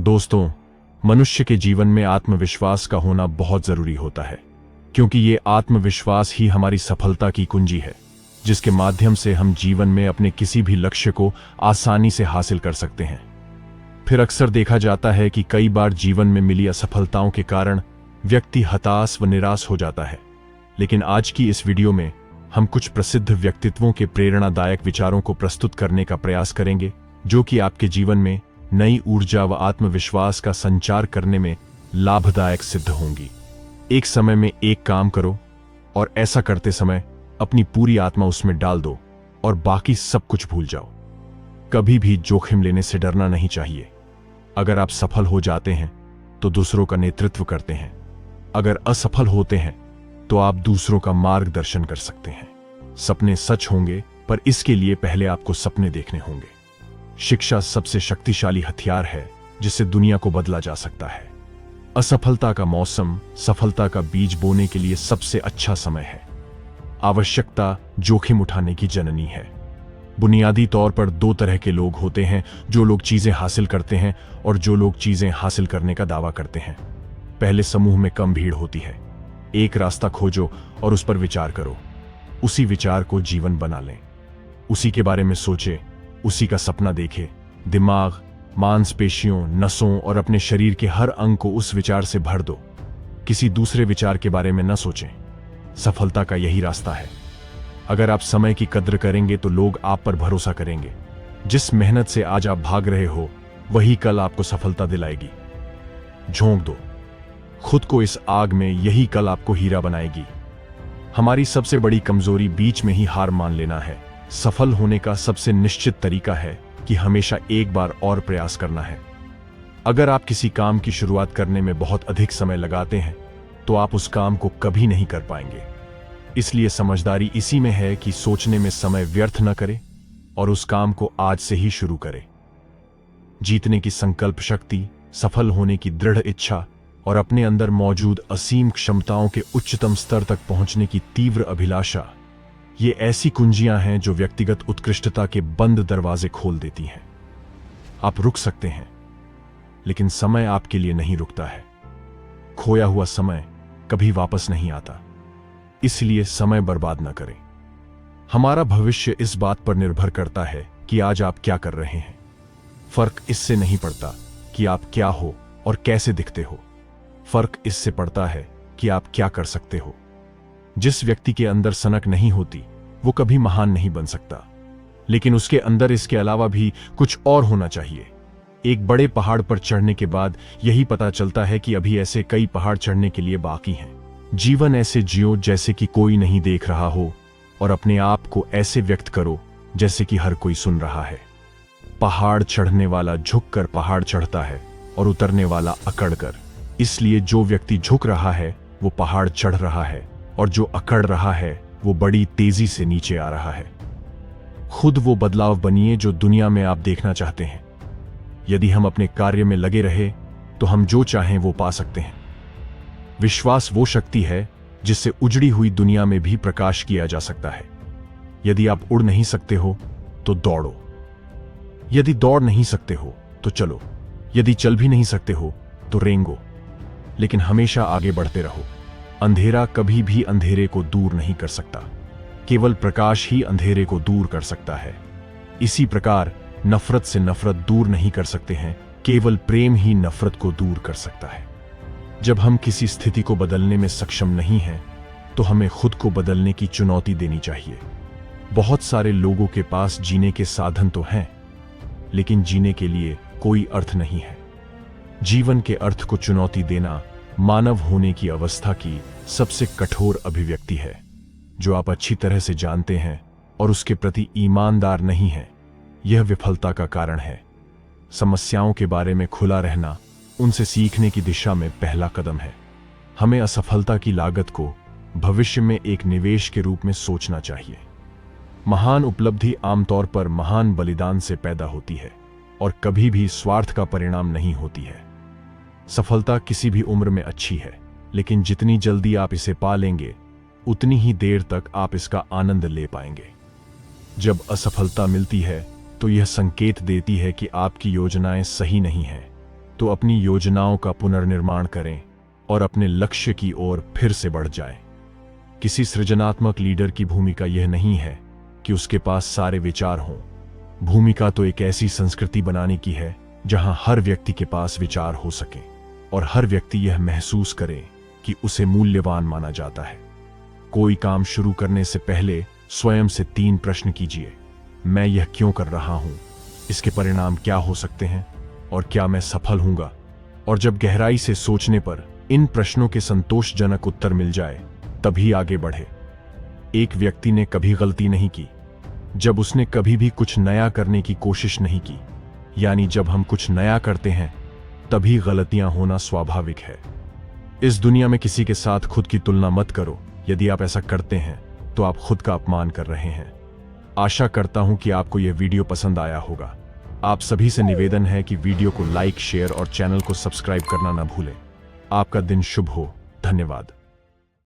दोस्तों, मनुष्य के जीवन में आत्मविश्वास का होना बहुत जरूरी होता है, क्योंकि ये आत्मविश्वास ही हमारी सफलता की कुंजी है, जिसके माध्यम से हम जीवन में अपने किसी भी लक्ष्य को आसानी से हासिल कर सकते हैं। फिर अक्सर देखा जाता है कि कई बार जीवन में मिली असफलताओं के कारण व्यक्ति हताश व निराश हो जाता है। लेकिन आज की इस वीडियो में हम कुछ प्रसिद्ध व्यक्तित्वों के प्रेरणादायक विचारों को प्रस्तुत करने का प्रयास करेंगे, जो कि आपके जीवन में नई ऊर्जा व आत्मविश्वास का संचार करने में लाभदायक सिद्ध होंगी। एक समय में एक काम करो और ऐसा करते समय अपनी पूरी आत्मा उसमें डाल दो और बाकी सब कुछ भूल जाओ। कभी भी जोखिम लेने से डरना नहीं चाहिए। अगर आप सफल हो जाते हैं तो दूसरों का नेतृत्व करते हैं, अगर असफल होते हैं तो आप दूसरों का मार्गदर्शन कर सकते हैं। सपने सच होंगे, पर इसके लिए पहले आपको सपने देखने होंगे। शिक्षा सबसे शक्तिशाली हथियार है जिससे दुनिया को बदला जा सकता है। असफलता का मौसम सफलता का बीज बोने के लिए सबसे अच्छा समय है। आवश्यकता जोखिम उठाने की जननी है। बुनियादी तौर पर दो तरह के लोग होते हैं, जो लोग चीजें हासिल करते हैं और जो लोग चीजें हासिल करने का दावा करते हैं। पहले समूह में कम भीड़ होती है। एक रास्ता खोजो और उस पर विचार करो। उसी विचार को जीवन बना लें। उसी के बारे में सोचे, उसी का सपना देखे। दिमाग, मांसपेशियों, नसों और अपने शरीर के हर अंग को उस विचार से भर दो। किसी दूसरे विचार के बारे में न सोचें। सफलता का यही रास्ता है। अगर आप समय की कद्र करेंगे तो लोग आप पर भरोसा करेंगे। जिस मेहनत से आज आप भाग रहे हो, वही कल आपको सफलता दिलाएगी। झोंक दो खुद को इस आग में, यही कल आपको हीरा बनाएगी। हमारी सबसे बड़ी कमजोरी बीच में ही हार मान लेना है। सफल होने का सबसे निश्चित तरीका है कि हमेशा एक बार और प्रयास करना है। अगर आप किसी काम की शुरुआत करने में बहुत अधिक समय लगाते हैं तो आप उस काम को कभी नहीं कर पाएंगे। इसलिए समझदारी इसी में है कि सोचने में समय व्यर्थ न करें और उस काम को आज से ही शुरू करें। जीतने की संकल्प शक्ति, सफल होने की दृढ़ इच्छा और अपने अंदर मौजूद असीम क्षमताओं के उच्चतम स्तर तक पहुंचने की तीव्र अभिलाषा, ये ऐसी कुंजियां हैं जो व्यक्तिगत उत्कृष्टता के बंद दरवाजे खोल देती हैं। आप रुक सकते हैं, लेकिन समय आपके लिए नहीं रुकता है। खोया हुआ समय कभी वापस नहीं आता, इसलिए समय बर्बाद न करें। हमारा भविष्य इस बात पर निर्भर करता है कि आज आप क्या कर रहे हैं। फर्क इससे नहीं पड़ता कि आप क्या हो और कैसे दिखते हो। फर्क इससे पड़ता है कि आप क्या कर सकते हो। जिस व्यक्ति के अंदर सनक नहीं होती, वो कभी महान नहीं बन सकता, लेकिन उसके अंदर इसके अलावा भी कुछ और होना चाहिए। एक बड़े पहाड़ पर चढ़ने के बाद यही पता चलता है कि अभी ऐसे कई पहाड़ चढ़ने के लिए बाकी हैं। जीवन ऐसे जियो जैसे कि कोई नहीं देख रहा हो, और अपने आप को ऐसे व्यक्त करो जैसे कि हर कोई सुन रहा है। पहाड़ चढ़ने वाला झुककर पहाड़ चढ़ता है और उतरने वाला अकड़कर। इसलिए जो व्यक्ति झुक रहा है वो पहाड़ चढ़ रहा है, और जो अकड़ रहा है वो बड़ी तेजी से नीचे आ रहा है। खुद वो बदलाव बनिए जो दुनिया में आप देखना चाहते हैं। यदि हम अपने कार्य में लगे रहे तो हम जो चाहें वो पा सकते हैं। विश्वास वो शक्ति है जिससे उजड़ी हुई दुनिया में भी प्रकाश किया जा सकता है। यदि आप उड़ नहीं सकते हो तो दौड़ो। यदि दौड़ नहीं सकते हो तो चलो। यदि चल भी नहीं सकते हो तो रेंगो, लेकिन हमेशा आगे बढ़ते रहो। अंधेरा कभी भी अंधेरे को दूर नहीं कर सकता, केवल प्रकाश ही अंधेरे को दूर कर सकता है। इसी प्रकार नफरत से नफरत दूर नहीं कर सकते हैं, केवल प्रेम ही नफरत को दूर कर सकता है। जब हम किसी स्थिति को बदलने में सक्षम नहीं हैं, तो हमें खुद को बदलने की चुनौती देनी चाहिए। बहुत सारे लोगों के पास जीने के साधन तो हैं, लेकिन जीने के लिए कोई अर्थ नहीं है। जीवन के अर्थ को चुनौती देना मानव होने की अवस्था की सबसे कठोर अभिव्यक्ति है। जो आप अच्छी तरह से जानते हैं और उसके प्रति ईमानदार नहीं हैं, यह विफलता का कारण है। समस्याओं के बारे में खुला रहना उनसे सीखने की दिशा में पहला कदम है। हमें असफलता की लागत को भविष्य में एक निवेश के रूप में सोचना चाहिए। महान उपलब्धि आमतौर पर महान बलिदान से पैदा होती है और कभी भी स्वार्थ का परिणाम नहीं होती है। सफलता किसी भी उम्र में अच्छी है, लेकिन जितनी जल्दी आप इसे पा लेंगे, उतनी ही देर तक आप इसका आनंद ले पाएंगे। जब असफलता मिलती है तो यह संकेत देती है कि आपकी योजनाएं सही नहीं हैं, तो अपनी योजनाओं का पुनर्निर्माण करें और अपने लक्ष्य की ओर फिर से बढ़ जाएं। किसी सृजनात्मक लीडर की भूमिका यह नहीं है कि उसके पास सारे विचार हों। भूमिका तो एक ऐसी संस्कृति बनाने की है जहां हर व्यक्ति के पास विचार हो सके और हर व्यक्ति यह महसूस करे कि उसे मूल्यवान माना जाता है। कोई काम शुरू करने से पहले स्वयं से 3 प्रश्न कीजिए। मैं यह क्यों कर रहा हूं? इसके परिणाम क्या हो सकते हैं? और क्या मैं सफल हूंगा? और जब गहराई से सोचने पर इन प्रश्नों के संतोषजनक उत्तर मिल जाए, तभी आगे बढ़े। एक व्यक्ति ने कभी गलती नहीं की जब उसने कभी भी कुछ नया करने की कोशिश नहीं की। यानी जब हम कुछ नया करते हैं तभी गलतियां होना स्वाभाविक है। इस दुनिया में किसी के साथ खुद की तुलना मत करो। यदि आप ऐसा करते हैं तो आप खुद का अपमान कर रहे हैं। आशा करता हूं कि आपको यह वीडियो पसंद आया होगा। आप सभी से निवेदन है कि वीडियो को लाइक, शेयर और चैनल को सब्सक्राइब करना ना भूलें। आपका दिन शुभ हो। धन्यवाद।